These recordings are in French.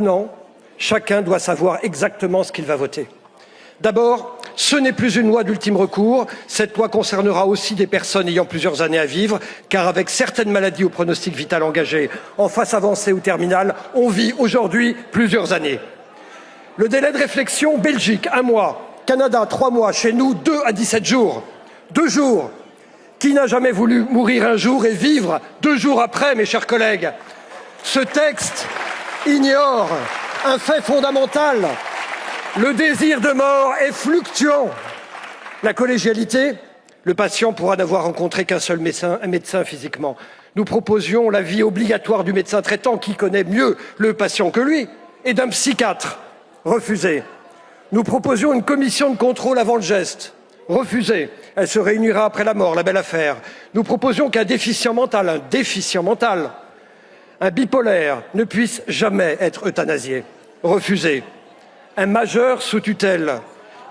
Non, chacun doit savoir exactement ce qu'il va voter. D'abord, ce n'est plus une loi d'ultime recours. Cette loi concernera aussi des personnes ayant plusieurs années à vivre, car avec certaines maladies au pronostic vital engagé en phase avancée ou terminale, on vit aujourd'hui plusieurs années. Le délai de réflexion, Belgique, 1 mois. Canada, 3 mois. Chez nous, 2 à 17 jours. 2 jours. Qui n'a jamais voulu mourir un jour et vivre 2 jours après, mes chers collègues? Ce texte ignore un fait fondamental. Le désir de mort est fluctuant. La collégialité, le patient pourra n'avoir rencontré qu'un seul médecin physiquement. Nous proposions l'avis obligatoire du médecin traitant qui connaît mieux le patient que lui et d'un psychiatre. Refusé. Nous proposions une commission de contrôle avant le geste. Refusé. Elle se réunira après la mort, la belle affaire. Nous proposions qu'un déficient mental, un bipolaire ne puisse jamais être euthanasié. Refusé. Un majeur sous tutelle,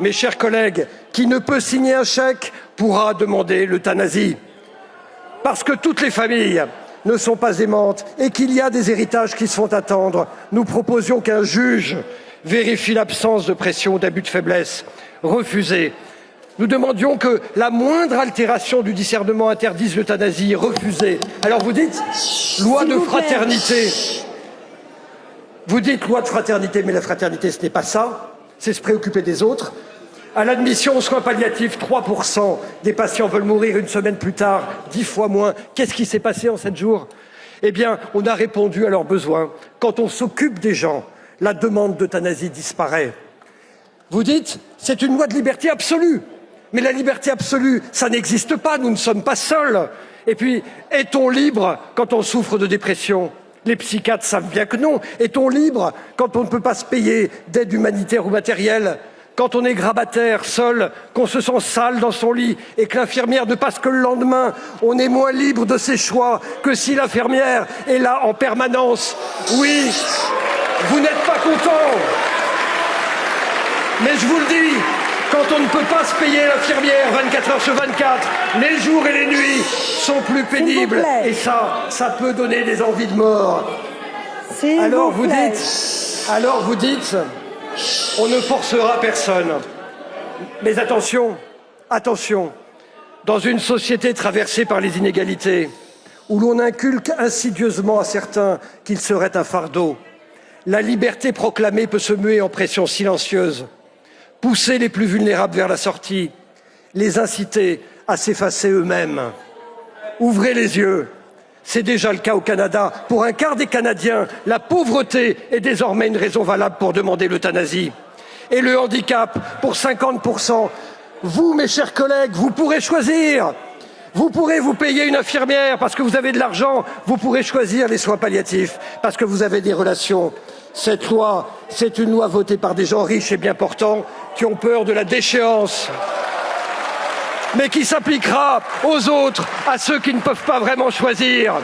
mes chers collègues, qui ne peut signer un chèque pourra demander l'euthanasie. Parce que toutes les familles ne sont pas aimantes et qu'il y a des héritages qui se font attendre, nous proposions qu'un juge vérifie l'absence de pression ou d'abus de faiblesse. Refusé. Nous demandions que la moindre altération du discernement interdise l'euthanasie. Refusé. Alors vous dites loi de fraternité. Vous dites loi de fraternité, mais la fraternité, ce n'est pas ça. C'est se préoccuper des autres. À l'admission aux soins palliatifs, 3% des patients veulent mourir une semaine plus tard, 10 fois moins. Qu'est-ce qui s'est passé en 7 jours? Eh bien, on a répondu à leurs besoins. Quand on s'occupe des gens, la demande d'euthanasie disparaît. Vous dites, c'est une loi de liberté absolue. Mais la liberté absolue, ça n'existe pas, nous ne sommes pas seuls. Et puis, est-on libre quand on souffre de dépression? Les psychiatres savent bien que non. Est-on libre quand on ne peut pas se payer d'aide humanitaire ou matérielle? Quand on est grabataire, seul, qu'on se sent sale dans son lit et que l'infirmière ne passe que le lendemain, on est moins libre de ses choix que si l'infirmière est là en permanence. Oui, vous n'êtes pas content. Mais je vous le dis, quand on ne peut pas se payer l'infirmière 24 heures sur 24, les jours et les nuits sont plus pénibles. Et ça peut donner des envies de mort. Alors vous dites, on ne forcera personne. Mais attention, dans une société traversée par les inégalités, où l'on inculque insidieusement à certains qu'ils seraient un fardeau, la liberté proclamée peut se muer en pression silencieuse. Pousser les plus vulnérables vers la sortie, les inciter à s'effacer eux-mêmes. Ouvrez les yeux, c'est déjà le cas au Canada. Pour un quart des Canadiens, la pauvreté est désormais une raison valable pour demander l'euthanasie. Et le handicap, pour 50%. Vous, mes chers collègues, vous pourrez choisir. Vous pourrez vous payer une infirmière parce que vous avez de l'argent. Vous pourrez choisir les soins palliatifs parce que vous avez des relations. Cette loi, c'est une loi votée par des gens riches et bien portants qui ont peur de la déchéance, mais qui s'appliquera aux autres, à ceux qui ne peuvent pas vraiment choisir.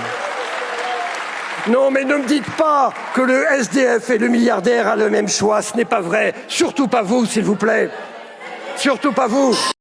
Non, mais ne me dites pas que le SDF et le milliardaire ont le même choix, ce n'est pas vrai. Surtout pas vous, s'il vous plaît. Surtout pas vous.